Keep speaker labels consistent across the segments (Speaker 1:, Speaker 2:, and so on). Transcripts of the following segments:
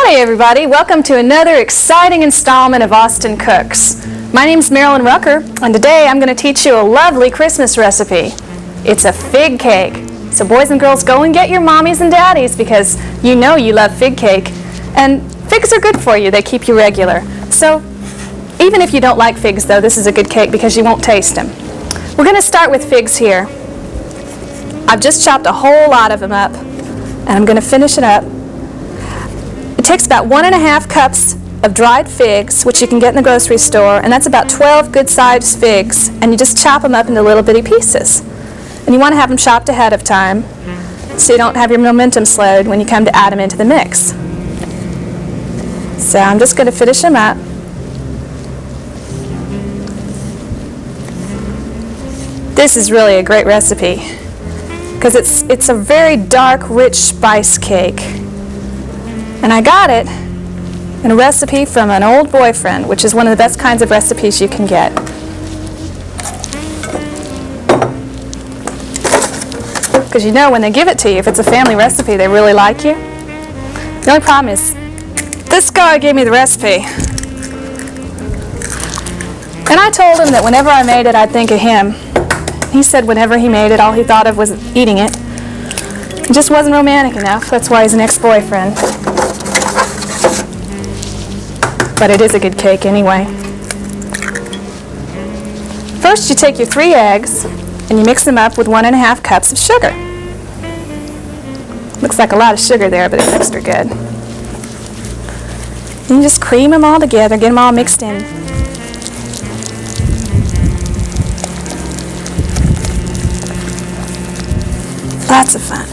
Speaker 1: Hey everybody, welcome to another exciting installment of Austin Cooks. My name's Marilyn Rucker, and today I'm going to teach you a lovely Christmas recipe. It's a fig cake. So boys and girls, go and get your mommies and daddies because you know you love fig cake. And figs are good for you, they keep you regular. So even if you don't like figs though, this is a good cake because you won't taste them. We're going to start with figs here. I've just chopped a whole lot of them up, and I'm going to finish it up. It takes about 1½ cups of dried figs, which you can get in the grocery store, and that's about 12 good-sized figs, and you just chop them up into little bitty pieces. And you want to have them chopped ahead of time so you don't have your momentum slowed when you come to add them into the mix. So I'm just going to finish them up. This is really a great recipe because it's a very dark, rich spice cake. And I got it in a recipe from an old boyfriend, which is one of the best kinds of recipes you can get. Because you know when they give it to you, if it's a family recipe, they really like you. The only problem is, this guy gave me the recipe. And I told him that whenever I made it, I'd think of him. He said whenever he made it, all he thought of was eating it. It just wasn't romantic enough. That's why he's an ex-boyfriend. But it is a good cake anyway. First, you take your 3 eggs and you mix them up with 1½ cups of sugar. Looks like a lot of sugar there, but it's extra good. And you just cream them all together, get them all mixed in. Lots of fun.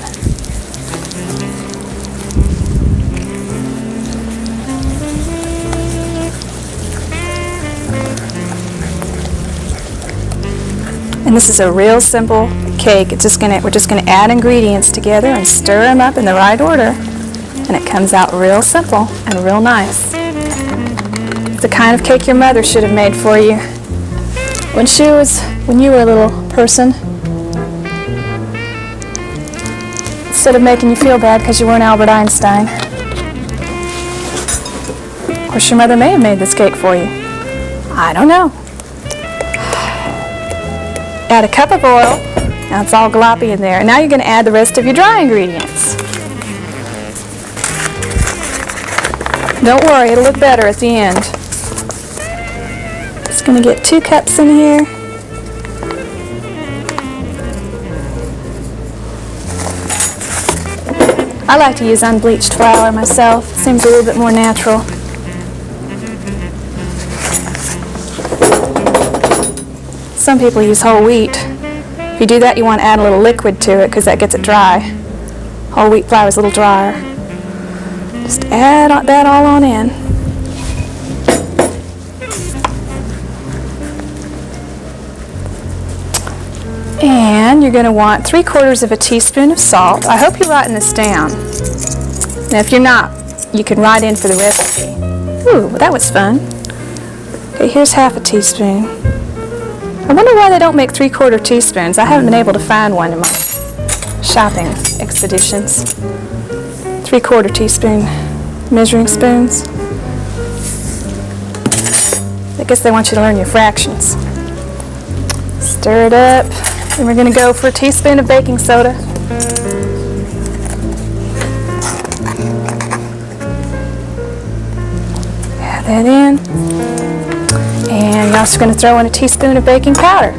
Speaker 1: And this is a real simple cake. We're just going to add ingredients together and stir them up in the right order, and it comes out real simple and real nice. It's the kind of cake your mother should have made for you when you were a little person. Instead of making you feel bad because you weren't Albert Einstein. Of course, your mother may have made this cake for you. I don't know. Add a cup of oil. Now it's all gloppy in there. And now you're going to add the rest of your dry ingredients. Don't worry, it'll look better at the end. Just going to get 2 cups in here. I like to use unbleached flour myself. It seems a little bit more natural. Some people use whole wheat. If you do that, you want to add a little liquid to it because that gets it dry. Whole wheat flour is a little drier. Just add that all on in. And you're going to want 3/4 teaspoon of salt. I hope you're writing this down. Now if you're not, you can write in for the recipe. Ooh, that was fun. Okay, here's 1/2 teaspoon. I wonder why they don't make 3/4 teaspoons. I haven't been able to find one in my shopping expeditions. 3/4 teaspoon measuring spoons. I guess they want you to learn your fractions. Stir it up. And we're going to go for a teaspoon of baking soda. Add that in. And you're also going to throw in a teaspoon of baking powder.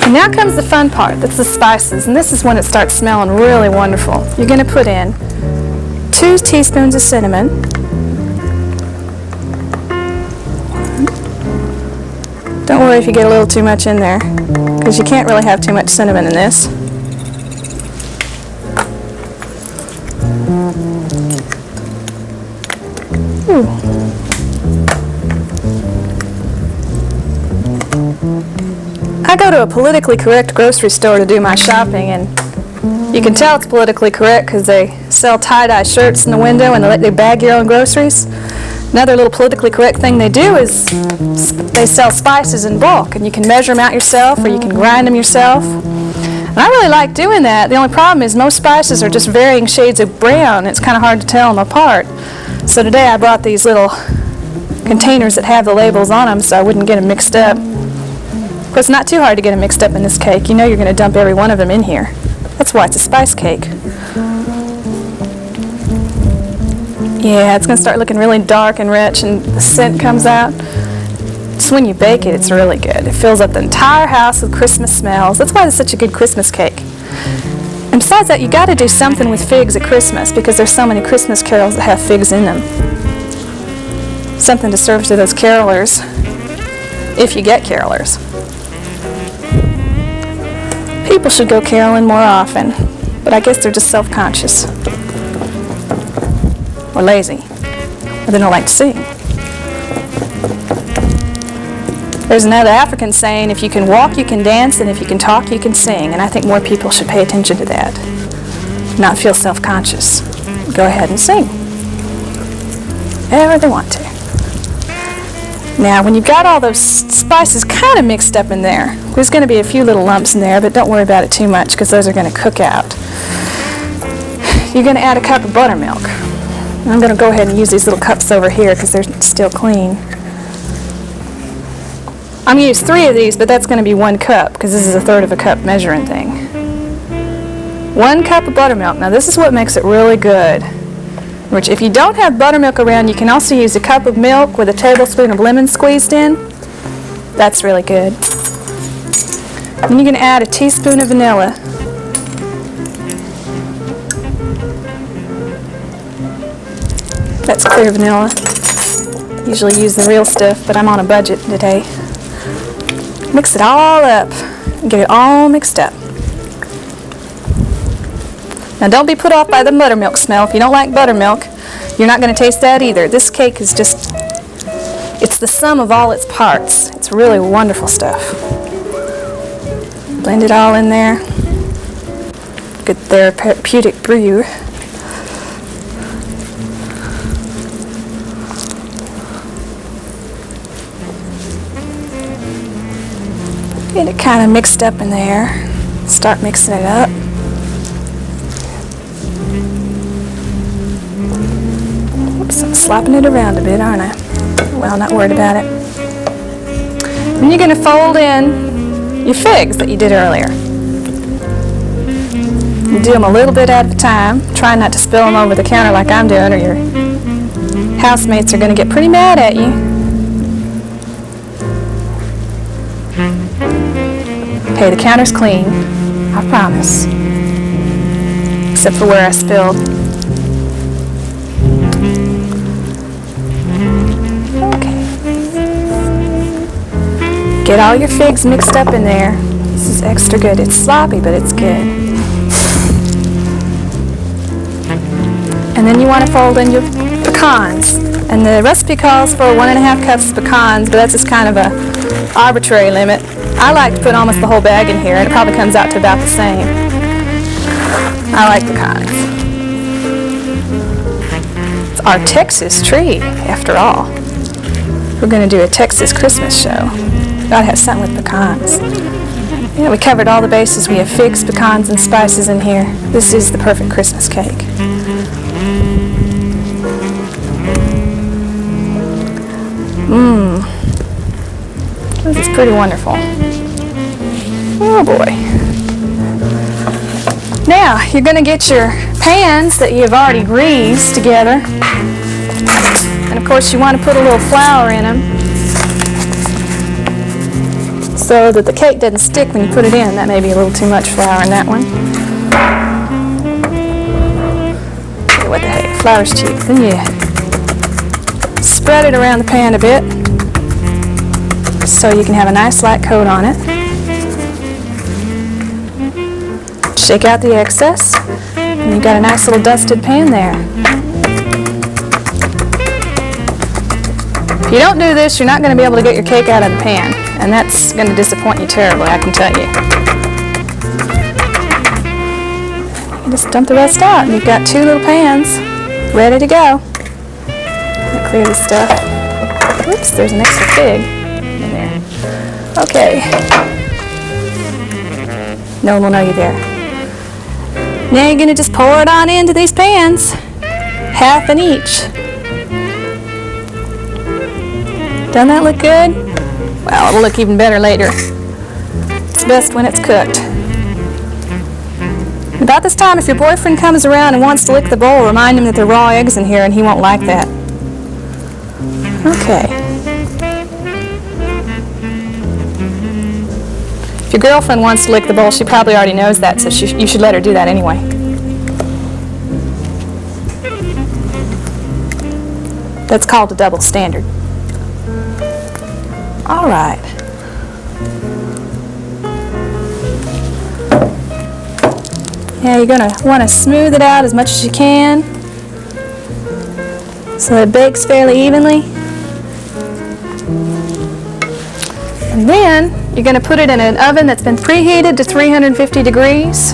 Speaker 1: And now comes the fun part. That's the spices, and this is when it starts smelling really wonderful. You're going to put in 2 teaspoons of cinnamon, don't worry if you get a little too much in there, because you can't really have too much cinnamon in this. Ooh. I go to a politically correct grocery store to do my shopping, and you can tell it's politically correct because they sell tie-dye shirts in the window and they let you bag your own groceries. Another little politically correct thing they do is they sell spices in bulk, and you can measure them out yourself or you can grind them yourself. And I really like doing that. The only problem is most spices are just varying shades of brown. It's kind of hard to tell them apart. So today I brought these little containers that have the labels on them so I wouldn't get them mixed up. Of course, it's not too hard to get them mixed up in this cake. You know you're going to dump every one of them in here. That's why it's a spice cake. Yeah, it's going to start looking really dark and rich, and the scent comes out. Just when you bake it, it's really good. It fills up the entire house with Christmas smells. That's why it's such a good Christmas cake. And besides that, you got to do something with figs at Christmas because there's so many Christmas carols that have figs in them. Something to serve to those carolers, if you get carolers. People should go caroling more often, but I guess they're just self-conscious. Or lazy. Or they don't like to sing. There's another African saying, if you can walk, you can dance, and if you can talk, you can sing. And I think more people should pay attention to that. Not feel self-conscious. Go ahead and sing. Whatever they want to. Now, when you've got all those spices kind of mixed up in there, there's going to be a few little lumps in there, but don't worry about it too much because those are going to cook out. You're going to add a cup of buttermilk. I'm going to go ahead and use these little cups over here because they're still clean. I'm going to use 3 of these, but that's going to be 1 cup because this is a 1/3 of a cup measuring thing. 1 cup of buttermilk. Now, this is what makes it really good. Which, if you don't have buttermilk around, you can also use a cup of milk with a tablespoon of lemon squeezed in. That's really good. Then you're going to add a teaspoon of vanilla. That's clear vanilla. Usually use the real stuff, but I'm on a budget today. Mix it all up and get it all mixed up. Now don't be put off by the buttermilk smell. If you don't like buttermilk, you're not going to taste that either. This cake is just, it's the sum of all its parts. It's really wonderful stuff. Blend it all in there. Good therapeutic brew. Get it kind of mixed up in there. Start mixing it up. Oops, I'm slapping it around a bit, aren't I? Well, not worried about it. Then you're going to fold in your figs that you did earlier. You do them a little bit at a time. Try not to spill them over the counter like I'm doing, or your housemates are going to get pretty mad at you. Okay, the counter's clean, I promise. Except for where I spilled. Okay. Get all your figs mixed up in there. This is extra good. It's sloppy, but it's good. And then you want to fold in your pecans. And the recipe calls for 1½ cups of pecans, but that's just kind of a arbitrary limit. I like to put almost the whole bag in here, and it probably comes out to about the same. I like pecans. It's our Texas tree, after all. We're going to do a Texas Christmas show. Gotta have something with pecans. Yeah, we covered all the bases. We have figs, pecans, and spices in here. This is the perfect Christmas cake. Mmm. This is pretty wonderful. Oh boy. Now, you're going to get your pans that you've already greased together. And of course you want to put a little flour in them. so that the cake doesn't stick when you put it in. That may be a little too much flour in that one. Okay, what the heck, flour's cheap. Then you spread it around the pan a bit so you can have a nice light coat on it. Shake out the excess, and you've got a nice little dusted pan there. If you don't do this, you're not going to be able to get your cake out of the pan, and that's going to disappoint you terribly, I can tell you. You just dump the rest out, and you've got 2 little pans ready to go. Clear this stuff. Oops, there's an extra fig in there. Okay. No one will know you're there. Now you're going to just pour it on into these pans, half in each. Doesn't that look good? Well, it'll look even better later. It's best when it's cooked. About this time, if your boyfriend comes around and wants to lick the bowl, remind him that there are raw eggs in here and he won't like that. Okay. If your girlfriend wants to lick the bowl, she probably already knows that, so you should let her do that anyway. That's called a double standard. All right. Now you're going to want to smooth it out as much as you can so that it bakes fairly evenly. And then you're going to put it in an oven that's been preheated to 350 degrees.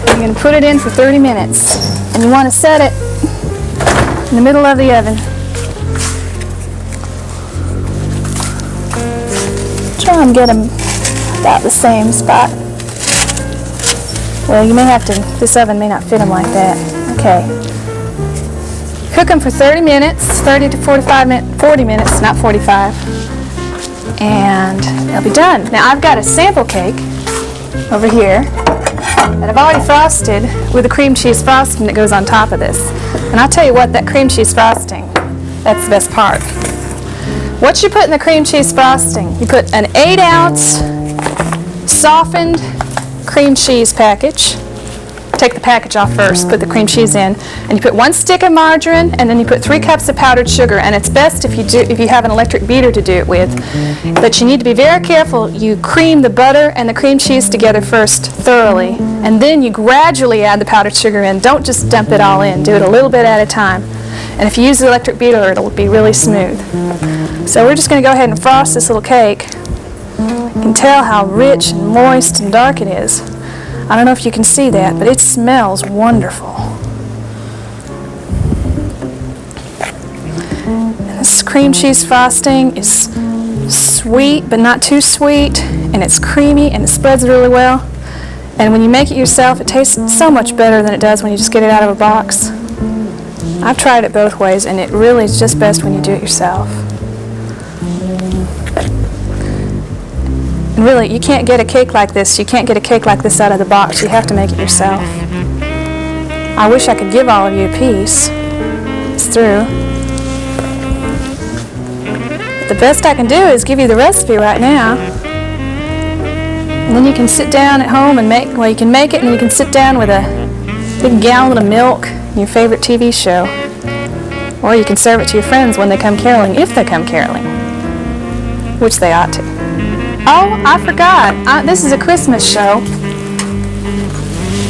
Speaker 1: You're going to put it in for 30 minutes. And you want to set it in the middle of the oven. Try and get them about the same spot. Well, you may have to, this oven may not fit them like that. Okay. Cook them for 30 minutes, 30 to 45 minutes, 40 minutes, not 45. And they'll be done. Now I've got a sample cake over here that I've already frosted with the cream cheese frosting that goes on top of this. And I'll tell you what, that cream cheese frosting, that's the best part. What you put in the cream cheese frosting, you put an 8-ounce softened cream cheese package. Take the package off first, put the cream cheese in, and you put 1 stick of margarine, and then you put 3 cups of powdered sugar. And it's best if you have an electric beater to do it with. But you need to be very careful. You cream the butter and the cream cheese together first thoroughly, and then you gradually add the powdered sugar in. Don't just dump it all in. Do it a little bit at a time. And if you use the electric beater, it'll be really smooth. So we're just going to go ahead and frost this little cake. You can tell how rich and moist and dark it is. I don't know if you can see that, but it smells wonderful. And this cream cheese frosting is sweet, but not too sweet, and it's creamy, and it spreads really well. And when you make it yourself, it tastes so much better than it does when you just get it out of a box. I've tried it both ways, and it really is just best when you do it yourself. And really, you can't get a cake like this. You can't get a cake like this out of the box. You have to make it yourself. I wish I could give all of you a piece. It's through. But the best I can do is give you the recipe right now. And then you can sit down at home and make, well, you can make it, and then you can sit down with a big gallon of milk and your favorite TV show. Or you can serve it to your friends when they come caroling, if they come caroling, which they ought to. Oh, I forgot. This is a Christmas show.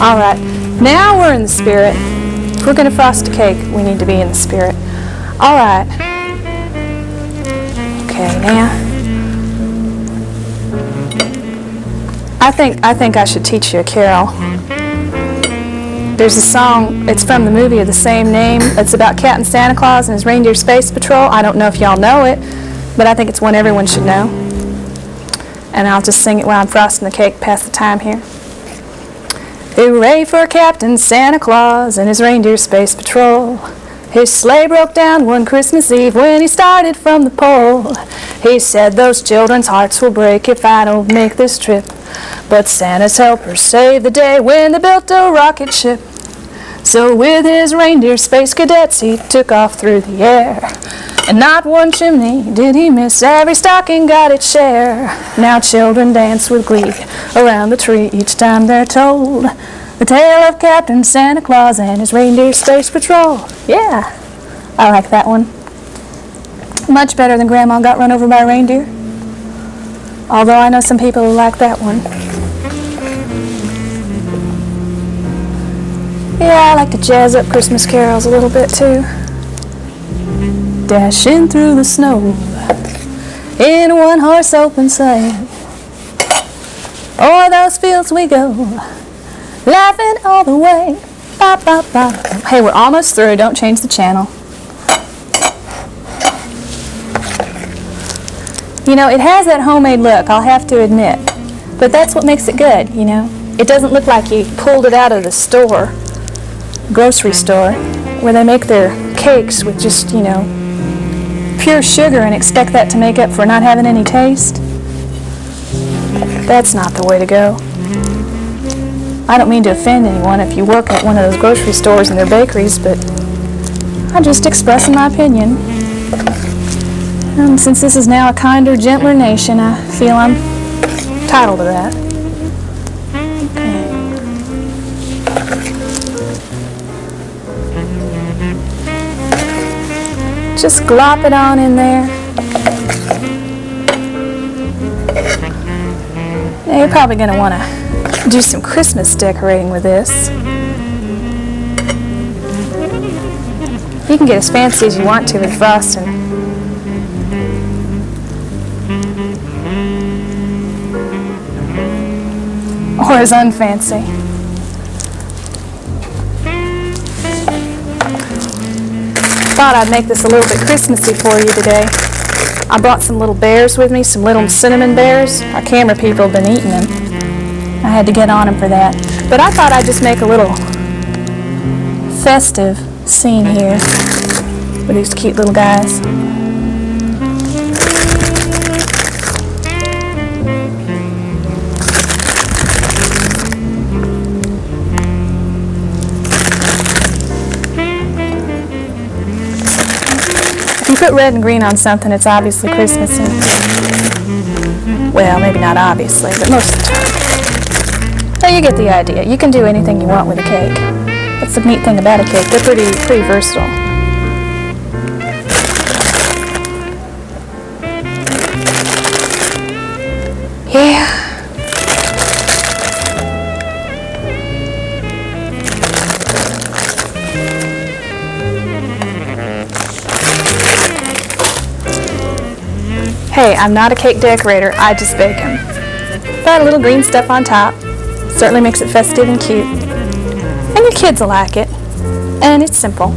Speaker 1: All right. Now we're in the spirit. If we're going to frost a cake, we need to be in the spirit. All right. Okay, now. I think I should teach you a carol. There's a song, it's from the movie of the same name. It's about Captain Santa Claus and his reindeer space patrol. I don't know if y'all know it, but I think it's one everyone should know. And I'll just sing it while I'm frosting the cake, pass the time here. Hooray for Captain Santa Claus and his reindeer space patrol. His sleigh broke down one Christmas Eve when he started from the pole. He said those children's hearts will break if I don't make this trip. But Santa's helpers saved the day when they built a rocket ship. So with his reindeer space cadets he took off through the air. And not one chimney did he miss. Every stocking got its share. Now children dance with glee around the tree each time they're told the tale of Captain Santa Claus and his reindeer space patrol. Yeah, I like that one. Much better than Grandma got run over by a reindeer. Although I know some people who like that one. Yeah, I like to jazz up Christmas carols a little bit too. Dashing through the snow in a one-horse open sleigh. O'er those fields we go, laughing all the way. Ba, ba, ba. Hey, we're almost through. Don't change the channel. You know, it has that homemade look, I'll have to admit. But that's what makes it good, you know. It doesn't look like you pulled it out of the store, grocery store, where they make their cakes with just, you know, pure sugar and expect that to make up for not having any taste. That's not the way to go. I don't mean to offend anyone if you work at one of those grocery stores and their bakeries, but I'm just expressing my opinion. And since this is now a kinder, gentler nation, I feel I'm entitled to that. Okay. Just glop it on in there. Now you're probably going to want to do some Christmas decorating with this. You can get as fancy as you want to with frosting. Or as unfancy. Thought I'd make this a little bit Christmassy for you today. I brought some little bears with me, some little cinnamon bears. Our camera people have been eating them. I had to get on them for that. But I thought I'd just make a little festive scene here with these cute little guys. If you put red and green on something, it's obviously Christmassy. Well, maybe not obviously, but most of the time. Well, you get the idea. You can do anything you want with a cake. That's the neat thing about a cake. They're pretty versatile. Yeah. Hey, I'm not a cake decorator, I just bake them. But a little green stuff on top certainly makes it festive and cute. And your kids will like it. And it's simple.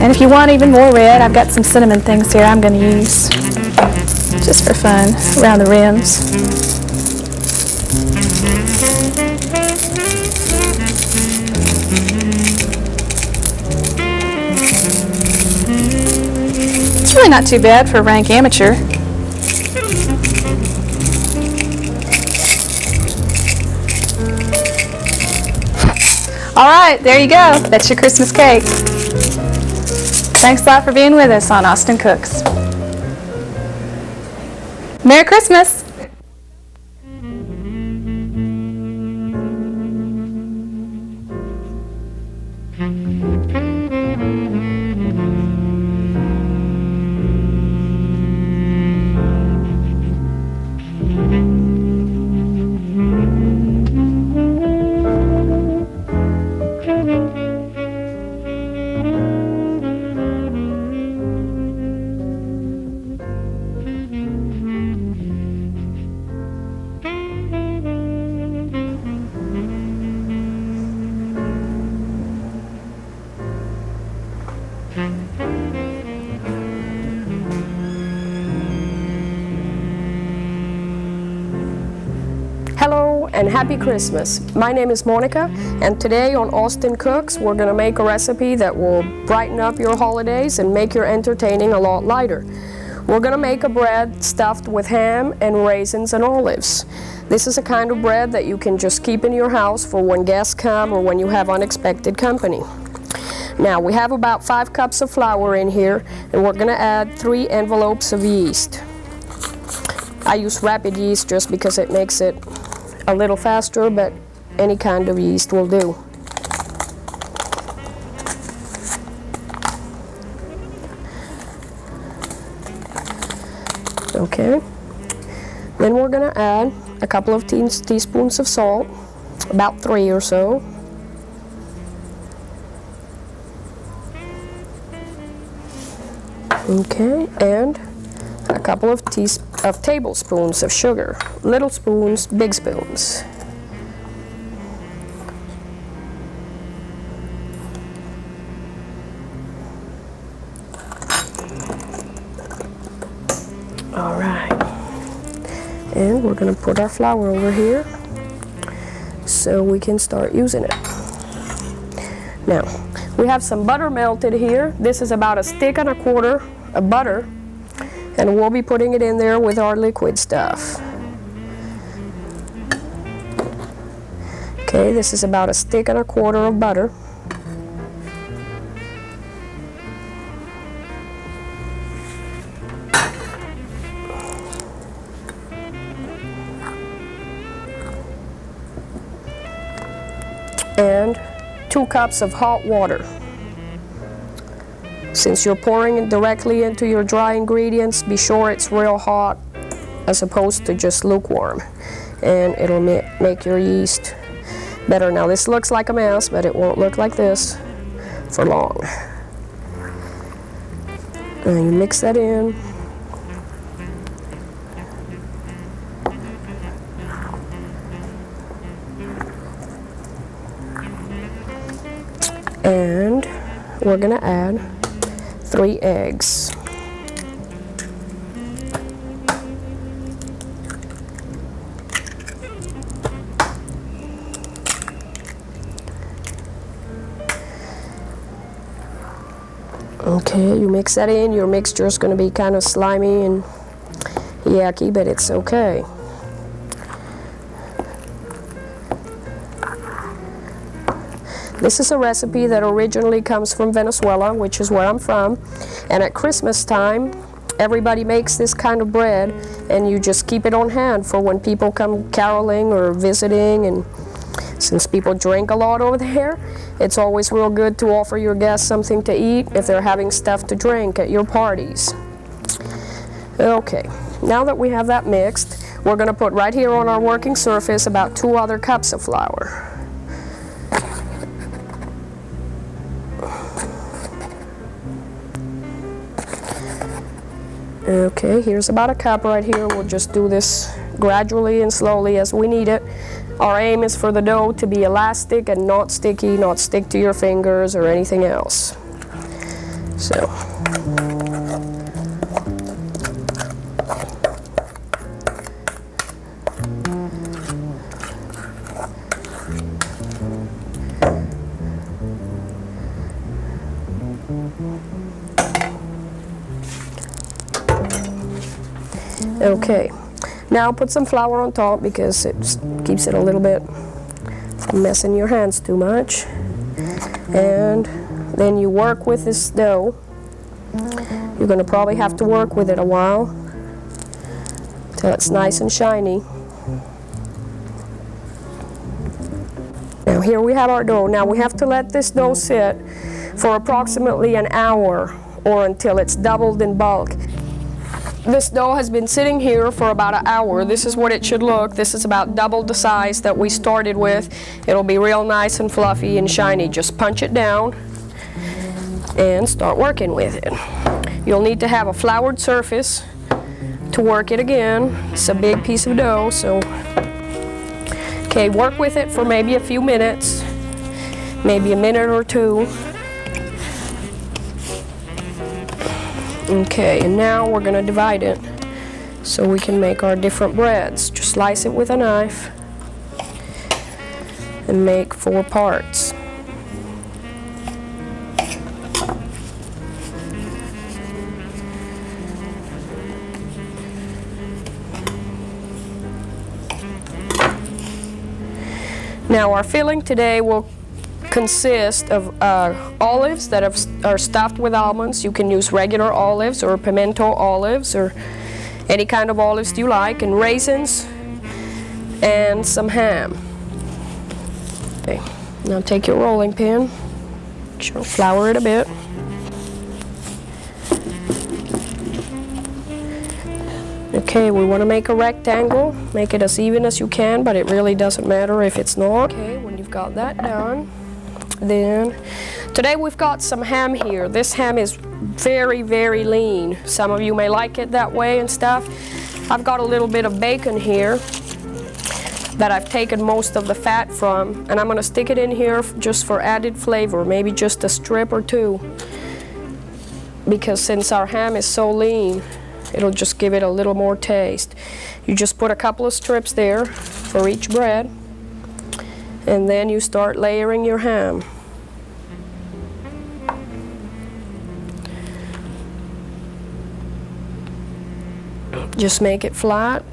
Speaker 1: And if you want even more red, I've got some cinnamon things here I'm going to use. Just for fun, around the rims. It's really not too bad for a rank amateur. All right, there you go. That's your Christmas cake. Thanks a lot for being with us on Austin Cooks. Merry Christmas!
Speaker 2: Hello and happy Christmas. My name is Monica, and today on Austin Cooks we're going to make a recipe that will brighten up your holidays and make your entertaining a lot lighter. We're going to make a bread stuffed with ham and raisins and olives. This is a kind of bread that you can just keep in your house for when guests come or when you have unexpected company. Now we have about 5 cups of flour in here, and we're gonna add 3 envelopes of yeast. I use rapid yeast just because it makes it a little faster, but any kind of yeast will do. Okay, then we're gonna add a couple of teaspoons of salt, about 3 or so. Okay, and a couple of tablespoons of sugar. Little spoons, big spoons. All right, and we're gonna put our flour over here so we can start using it. Now, we have some butter melted here. This is about 1.25 sticks of butter, and we'll be putting it in there with our liquid stuff. Okay, this is about 1.25 sticks of butter. And 2 cups of hot water. Since you're pouring it directly into your dry ingredients, be sure it's real hot as opposed to just lukewarm, and it'll make your yeast better. Now this looks like a mess, but it won't look like this for long. And you mix that in. And we're gonna add 3 eggs. Okay, you mix that in. Your mixture is going to be kind of slimy and yucky, but it's okay. This is a recipe that originally comes from Venezuela, which is where I'm from. And at Christmas time, everybody makes this kind of bread, and you just keep it on hand for when people come caroling or visiting. And since people drink a lot over there, it's always real good to offer your guests something to eat if they're having stuff to drink at your parties. Okay, now that we have that mixed, we're going to put right here on our working surface about 2 other cups of flour. Okay, here's about a cup right here. We'll just do this gradually and slowly as we need it. Our aim is for the dough to be elastic and not sticky, not stick to your fingers or anything else. So. Okay, now put some flour on top because it keeps it a little bit from messing your hands too much. And then you work with this dough. You're going to probably have to work with it a while till it's nice and shiny. Now here we have our dough. Now we have to let this dough sit for approximately an hour or until it's doubled in bulk. This dough has been sitting here for about an hour. This is what it should look. This is about double the size that we started with. It'll be real nice and fluffy and shiny. Just punch it down and start working with it. You'll need to have a floured surface to work it again. It's a big piece of dough, so okay, work with it for maybe a few minutes, maybe a minute or 2. Okay, and now we're going to divide it so we can make our different breads. Just slice it with a knife and make 4 parts. Now our filling today will consists of olives that are stuffed with almonds. You can use regular olives or pimento olives or any kind of olives you like, and raisins and some ham. Okay, now take your rolling pin, flour it a bit. Okay, we want to make a rectangle. Make it as even as you can, but it really doesn't matter if it's not. Okay, when you've got that done, then today we've got some ham here. This ham is very, very lean. Some of you may like it that way and stuff. I've got a little bit of bacon here that I've taken most of the fat from, and I'm going to stick it in here just for added flavor, maybe just a strip or two, because since our ham is so lean, it'll just give it a little more taste. You just put a couple of strips there for each bread, and then you start layering your ham. Just make it flat,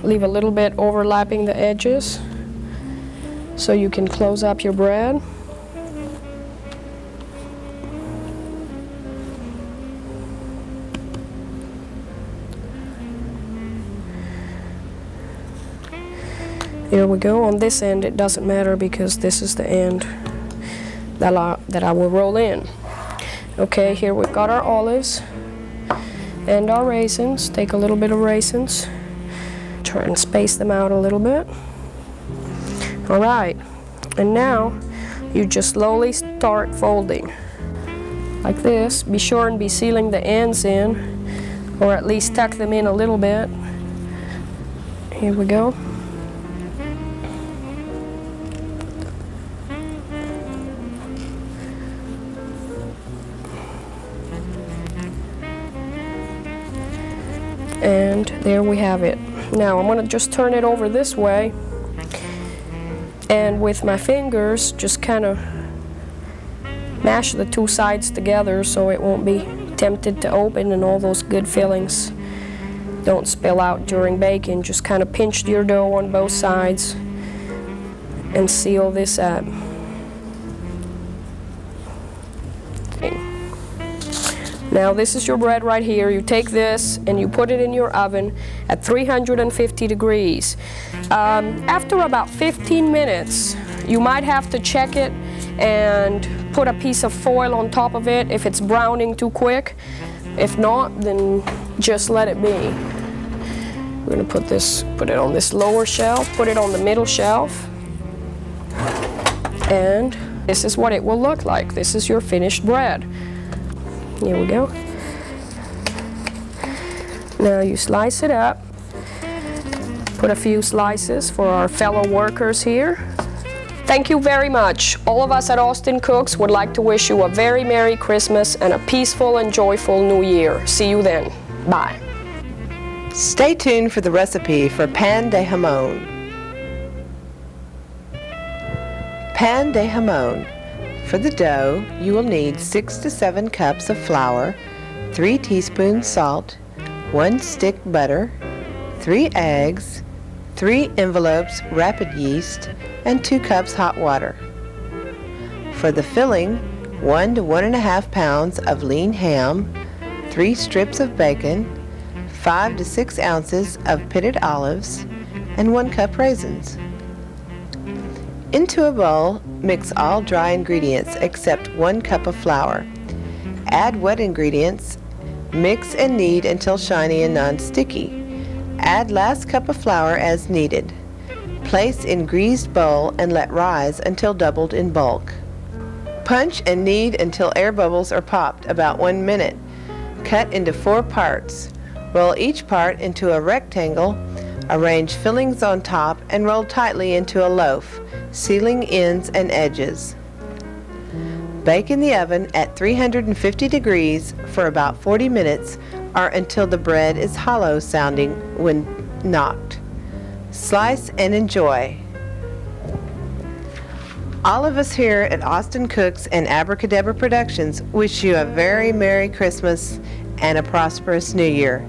Speaker 2: leave a little bit overlapping the edges so you can close up your bread. Here we go. On this end it doesn't matter because this is the end that I will roll in. Okay, here we've got our olives and our raisins. Take a little bit of raisins. Try and space them out a little bit. Alright, and now you just slowly start folding like this. Be sure and be sealing the ends in, or at least tuck them in a little bit. Here we go. And there we have it. Now I'm going to just turn it over this way, and with my fingers just kind of mash the two sides together so it won't be tempted to open and all those good fillings don't spill out during baking. Just kind of pinch your dough on both sides and seal this up. Now this is your bread right here. You take this and you put it in your oven at 350 degrees. After about 15 minutes, you might have to check it and put a piece of foil on top of it if it's browning too quick. If not, then just let it be. We're going to put it on this lower shelf, put it on the middle shelf, and this is what it will look like. This is your finished bread. Here we go. Now you slice it up. Put a few slices for our fellow workers here. Thank you very much. All of us at Austin Cooks would like to wish you a very Merry Christmas and a peaceful and joyful New Year. See you then. Bye.
Speaker 3: Stay tuned for the recipe for pan de jamon. Pan de jamon. For the dough, you will need 6 to 7 cups of flour, 3 teaspoons salt, 1 stick butter, 3 eggs, 3 envelopes rapid yeast, and 2 cups hot water. For the filling, 1 to 1.5 pounds of lean ham, 3 strips of bacon, 5 to 6 ounces of pitted olives, and 1 cup raisins. Into a bowl, mix all dry ingredients except 1 cup of flour. Add wet ingredients, mix and knead until shiny and non-sticky. Add last cup of flour as needed. Place in greased bowl and let rise until doubled in bulk. Punch and knead until air bubbles are popped about 1 minute. Cut into 4 parts. Roll each part into a rectangle. Arrange fillings on top and roll tightly into a loaf, sealing ends and edges. Bake in the oven at 350 degrees for about 40 minutes or until the bread is hollow sounding when knocked. Slice and enjoy. All of us here at Austin Cooks and ABRAcaDEBRA Productions wish you a very Merry Christmas and a prosperous New Year.